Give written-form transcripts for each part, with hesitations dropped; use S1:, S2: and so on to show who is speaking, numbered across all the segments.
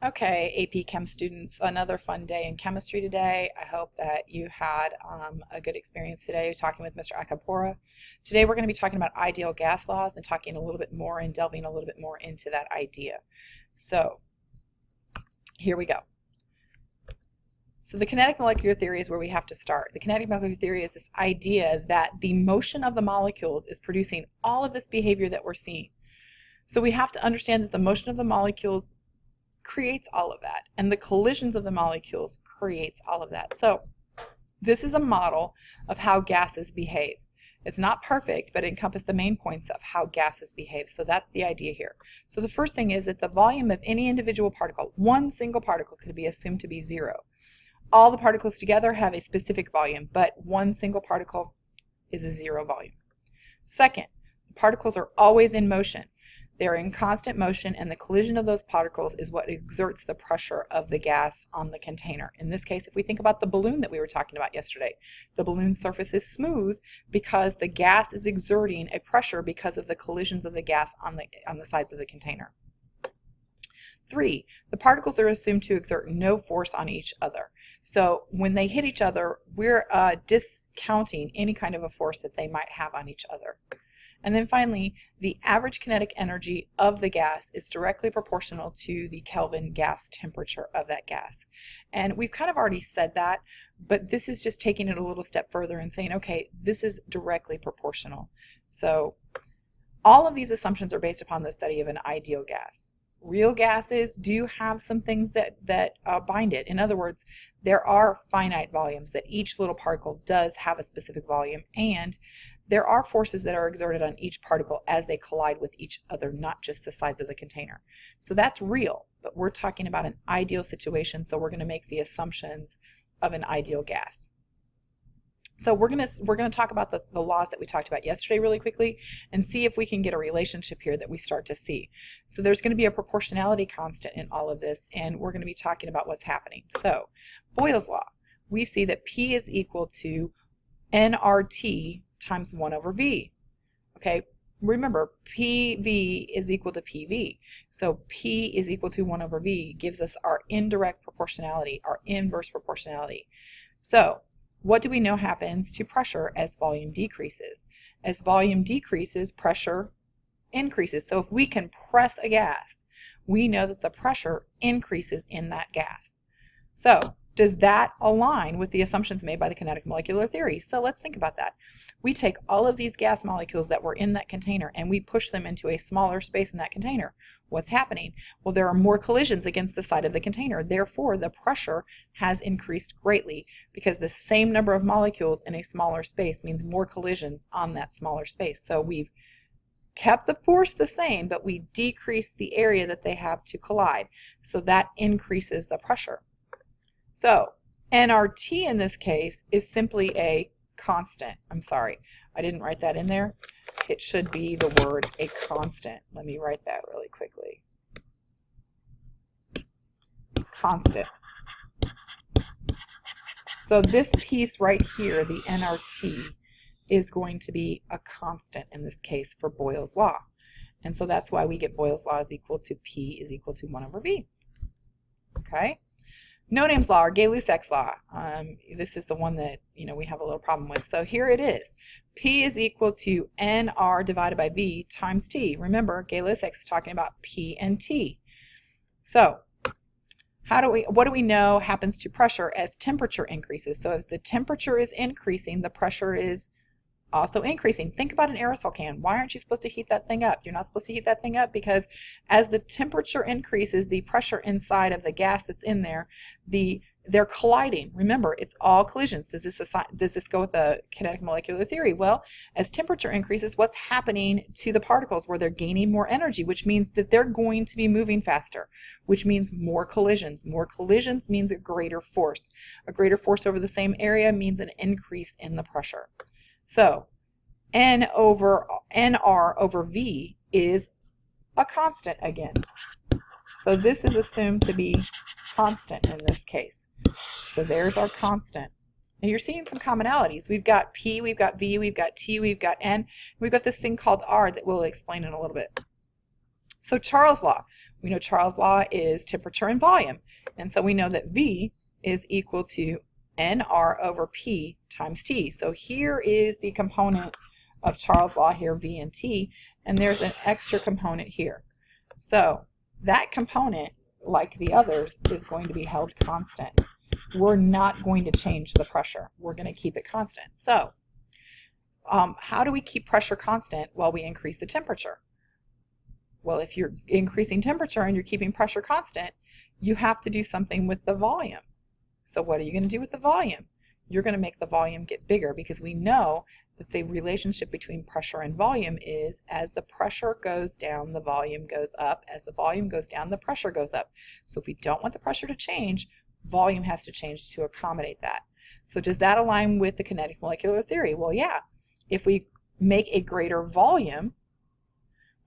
S1: Okay, AP Chem students, another fun day in chemistry today. I hope that you had a good experience today talking with Mr. Akapora. Today we're going to be talking about ideal gas laws and talking a little bit more and delving a little bit more into that idea. So here we go. So the kinetic molecular theory is where we have to start. The kinetic molecular theory is this idea that the motion of the molecules is producing all of this behavior that we're seeing. So we have to understand that the motion of the molecules creates all of that, and the collisions of the molecules creates all of that. So this is a model of how gases behave. It's not perfect, but it encompasses the main points of how gases behave. So that's the idea here. So the first thing is that the volume of any individual particle, one single particle, could be assumed to be zero. All the particles together have a specific volume, but one single particle is a zero volume. Second, the particles are always in motion. They're in constant motion, and the collision of those particles is what exerts the pressure of the gas on the container. In this case, if we think about the balloon that we were talking about yesterday, the balloon surface is smooth because the gas is exerting a pressure because of the collisions of the gas on the sides of the container. 3, the particles are assumed to exert no force on each other. So when they hit each other, we're discounting any kind of a force that they might have on each other. And then finally, the average kinetic energy of the gas is directly proportional to the Kelvin gas temperature of that gas. And we've kind of already said that, but this is just taking it a little step further and saying, okay, this is directly proportional. So all of these assumptions are based upon the study of an ideal gas. Real gases do have some things that bind it. In other words, there are finite volumes, that each little particle does have a specific volume, and there are forces that are exerted on each particle as they collide with each other, not just the sides of the container. So that's real, but we're talking about an ideal situation, so we're going to make the assumptions of an ideal gas. So we're going to talk about the laws that we talked about yesterday really quickly and see if we can get a relationship here that we start to see. So there's going to be a proportionality constant in all of this, and we're going to be talking about what's happening. So Boyle's Law, we see that P is equal to nRT times 1 over V. Okay, remember PV is equal to PV. So P is equal to 1 over V gives us our indirect proportionality, our inverse proportionality. So what do we know happens to pressure as volume decreases? As volume decreases, pressure increases. So if we can press a gas, we know that the pressure increases in that gas. So does that align with the assumptions made by the kinetic molecular theory? So let's think about that. We take all of these gas molecules that were in that container and we push them into a smaller space in that container. What's happening? Well, there are more collisions against the side of the container. Therefore, the pressure has increased greatly because the same number of molecules in a smaller space means more collisions on that smaller space. So we've kept the force the same, but we decreased the area that they have to collide. So that increases the pressure. So nRT in this case is simply a constant. I'm sorry, I didn't write that in there. It should be the word a constant. Let me write that really quickly. Constant. So this piece right here, the nRT, is going to be a constant in this case for Boyle's Law. And so that's why we get Boyle's Law is equal to P is equal to 1 over V. Okay? Nonames Law, or Gay-Lussac's Law. This is the one that we have a little problem with. So here it is. P is equal to nR divided by V times T. Remember, Gay-Lussac is talking about P and T. So what do we know happens to pressure as temperature increases? So as the temperature is increasing, the pressure is also increasing. Think about an aerosol can. Why aren't you supposed to heat that thing up? You're not supposed to heat that thing up because as the temperature increases, the pressure inside of the gas that's in there, they're colliding. Remember, it's all collisions. Does this go with the kinetic molecular theory? Well, as temperature increases, what's happening to the particles? Where they're gaining more energy, which means that they're going to be moving faster, which means more collisions. More collisions means a greater force. A greater force over the same area means an increase in the pressure. So nR over V is a constant again. So this is assumed to be constant in this case. So there's our constant. Now you're seeing some commonalities. We've got P, we've got V, we've got T, we've got N. We've got this thing called R that we'll explain in a little bit. So Charles' Law, We know Charles' law is temperature and volume, and so we know that V is equal to nR over P times T. So here is the component of Charles' law here, V and T, and there's an extra component here. So that component, like the others, is going to be held constant. We're not going to change the pressure. We're going to keep it constant. So how do we keep pressure constant while we increase the temperature? Well, if you're increasing temperature and you're keeping pressure constant, you have to do something with the volume. So what are you going to do with the volume? You're going to make the volume get bigger, because we know that the relationship between pressure and volume is as the pressure goes down, the volume goes up. As the volume goes down, the pressure goes up. So if we don't want the pressure to change, volume has to change to accommodate that. So does that align with the kinetic molecular theory? Well, yeah. If we make a greater volume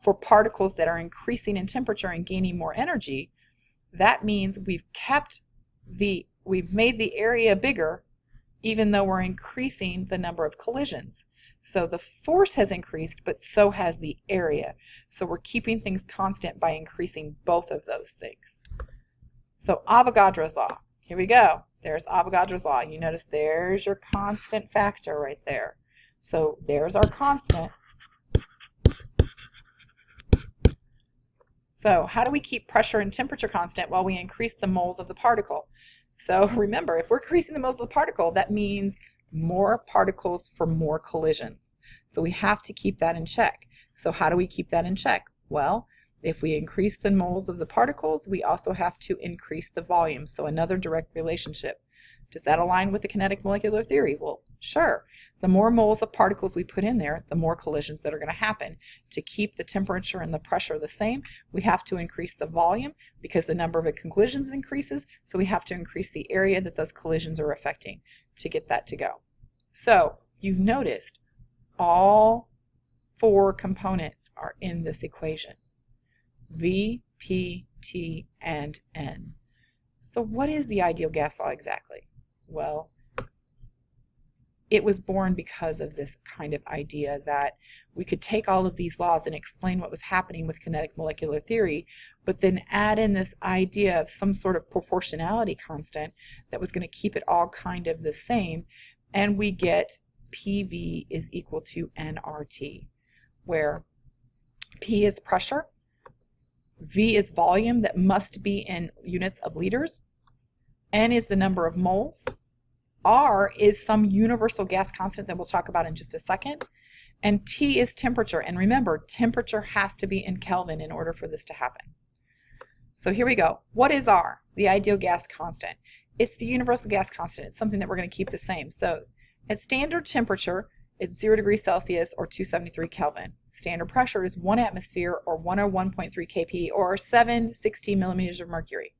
S1: for particles that are increasing in temperature and gaining more energy, that means we've made the area bigger, even though we're increasing the number of collisions. So the force has increased, but so has the area. So we're keeping things constant by increasing both of those things. So Avogadro's law, here we go. There's Avogadro's law. You notice there's your constant factor right there. So there's our constant. So how do we keep pressure and temperature constant while we increase the moles of the particle? So remember, if we're increasing the moles of the particle, that means more particles for more collisions. So we have to keep that in check. So how do we keep that in check? Well, if we increase the moles of the particles, we also have to increase the volume. So another direct relationship. Does that align with the kinetic molecular theory? Well, sure. The more moles of particles we put in there, the more collisions that are going to happen. To keep the temperature and the pressure the same, we have to increase the volume because the number of collisions increases, so we have to increase the area that those collisions are affecting to get that to go. So you've noticed all four components are in this equation. V, P, T, and N. So what is the ideal gas law exactly? Well, it was born because of this kind of idea that we could take all of these laws and explain what was happening with kinetic molecular theory, but then add in this idea of some sort of proportionality constant that was going to keep it all kind of the same, and we get PV is equal to nRT, where P is pressure, V is volume that must be in units of liters, N is the number of moles, R is some universal gas constant that we'll talk about in just a second, and T is temperature. And remember, temperature has to be in Kelvin in order for this to happen. So here we go. What is R? The ideal gas constant. It's the universal gas constant. It's something that we're going to keep the same. So at standard temperature, it's 0 degrees Celsius or 273 Kelvin. Standard pressure is 1 atmosphere or 101.3 kP or 760 millimeters of mercury.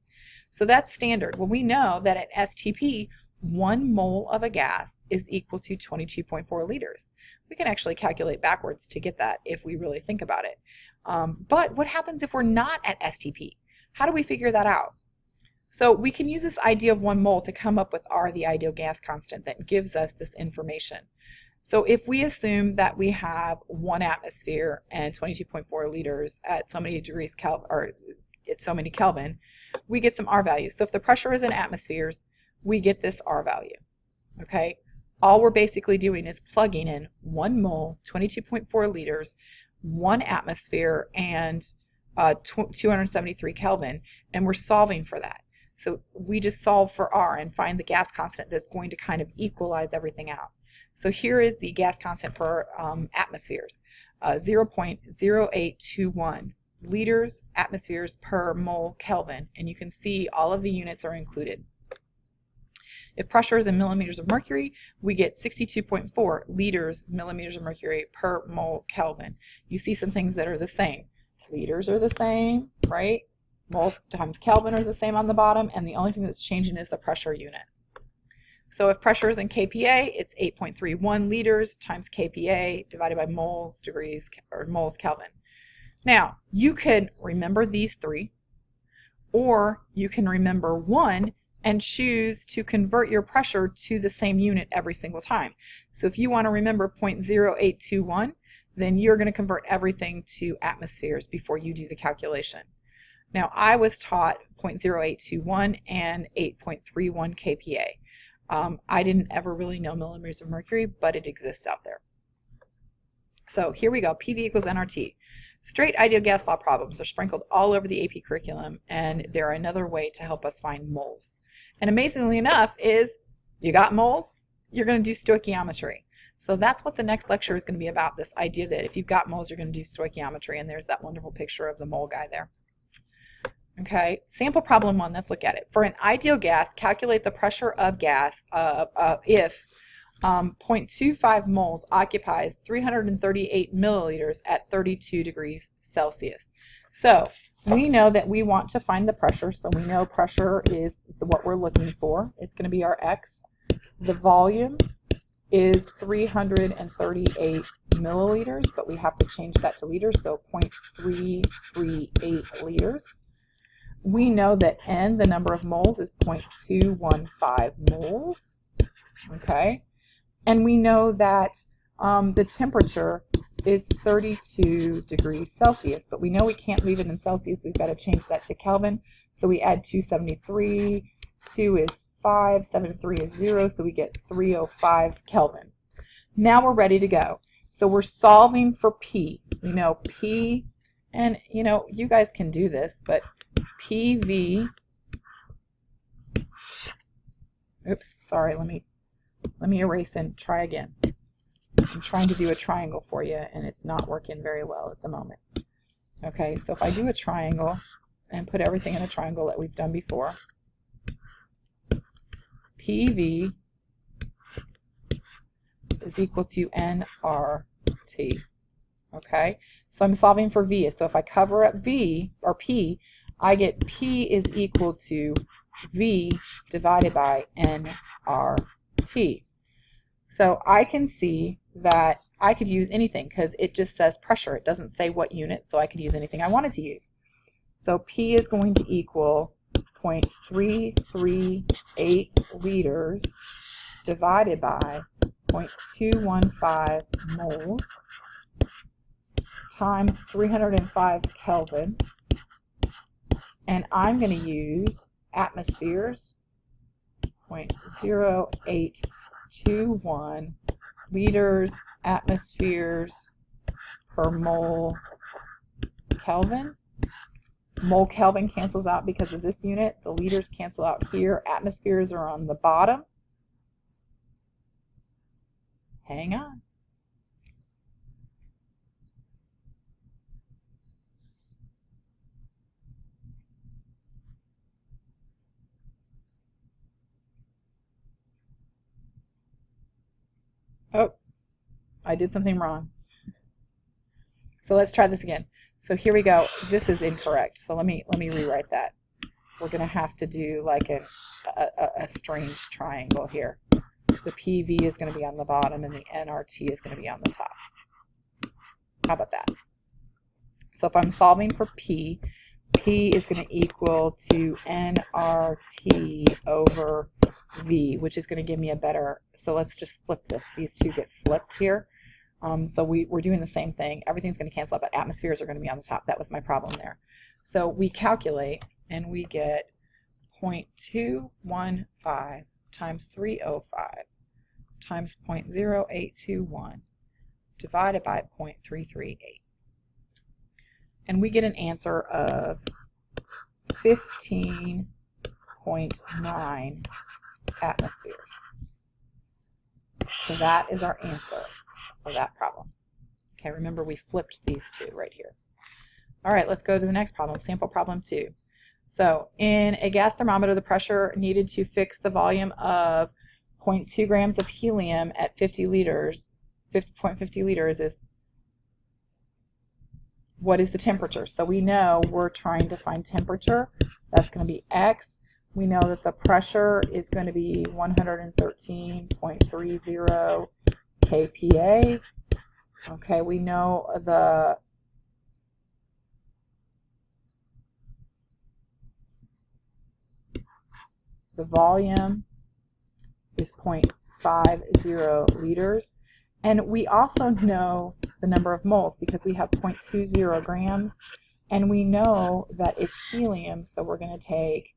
S1: So that's standard. Well, we know that at STP, 1 mole of a gas is equal to 22.4 liters. We can actually calculate backwards to get that if we really think about it. But what happens if we're not at STP? How do we figure that out? So we can use this idea of 1 mole to come up with R, the ideal gas constant, that gives us this information. So if we assume that we have 1 atmosphere and 22.4 liters at so many degrees Kelvin, or at so many Kelvin, we get some R values. So if the pressure is in atmospheres, we get this R value. Okay? All we're basically doing is plugging in 1 mole, 22.4 liters, 1 atmosphere, and 273 Kelvin, and we're solving for that. So we just solve for R and find the gas constant that's going to kind of equalize everything out. So here is the gas constant for atmospheres, 0.0821 liters atmospheres per mole Kelvin, and you can see all of the units are included. If pressure is in millimeters of mercury, we get 62.4 liters millimeters of mercury per mole Kelvin. You see some things that are the same. Liters are the same, right? Moles times Kelvin are the same on the bottom, and the only thing that's changing is the pressure unit. So if pressure is in kPa, it's 8.31 liters times kPa divided by moles degrees or moles Kelvin. Now, you could remember these three, or you can remember one and choose to convert your pressure to the same unit every single time. So if you want to remember 0.0821, then you're going to convert everything to atmospheres before you do the calculation. Now, I was taught 0.0821 and 8.31 kPa. I didn't ever really know millimeters of mercury, but it exists out there. So here we go, PV equals nRT. Straight ideal gas law problems are sprinkled all over the AP curriculum, and they're another way to help us find moles. And amazingly enough is, you got moles, you're going to do stoichiometry. So that's what the next lecture is going to be about, this idea that if you've got moles, you're going to do stoichiometry, and there's that wonderful picture of the mole guy there. Okay, sample problem 1, let's look at it. For an ideal gas, calculate the pressure of gas if 0.25 moles occupies 338 milliliters at 32 degrees Celsius. So we know that we want to find the pressure, so we know pressure is what we're looking for. It's going to be our X. The volume is 338 milliliters, but we have to change that to liters, so 0.338 liters. We know that N, the number of moles, is 0.215 moles, okay? And we know that the temperature is 32 degrees Celsius, but we know we can't leave it in Celsius. We've got to change that to Kelvin, so we add 273, 2 is 5, 73 is 0, so we get 305 Kelvin. Now we're ready to go. So we're solving for P. We know P, and you guys can do this, but PV, oops, sorry, let me erase and try again. I'm trying to do a triangle for you, and it's not working very well at the moment. Okay, so if I do a triangle and put everything in a triangle that we've done before, PV is equal to nRT. Okay, so I'm solving for V. So if I cover up V, or P, I get P is equal to V divided by nRT. So I can see that I could use anything because it just says pressure. It doesn't say what unit, so I could use anything I wanted to use. So P is going to equal 0.338 liters divided by 0.215 moles times 305 Kelvin. And I'm going to use atmospheres, 0.0821 liters atmospheres per mole Kelvin. Mole Kelvin cancels out because of this unit. The liters cancel out here. Atmospheres are on the bottom. Hang on. Oh, I did something wrong. So let's try this again. So here we go. This is incorrect. So let me rewrite that. We're going to have to do like a strange triangle here. The PV is going to be on the bottom and the nRT is going to be on the top. How about that? So if I'm solving for P, P is going to equal to nRT over V, which is going to give me a better, so let's just flip this. These two get flipped here. So we're doing the same thing. Everything's going to cancel out, but atmospheres are going to be on the top. That was my problem there. So we calculate, and we get 0.215 times 305 times 0.0821 divided by 0.338. And we get an answer of 15.9 atmospheres. So that is our answer for that problem. Okay, remember we flipped these two right here. All right, let's go to the next problem, sample problem 2. So in a gas thermometer, the pressure needed to fix the volume of 0.2 grams of helium at 50 liters, 0.50 liters is, what is the temperature? So we know we're trying to find temperature. That's going to be X. We know that the pressure is going to be 113.30 kPa. Okay, we know the volume is 0.50 liters. And we also know the number of moles because we have 0.20 grams And we know that it's helium, so we're going to take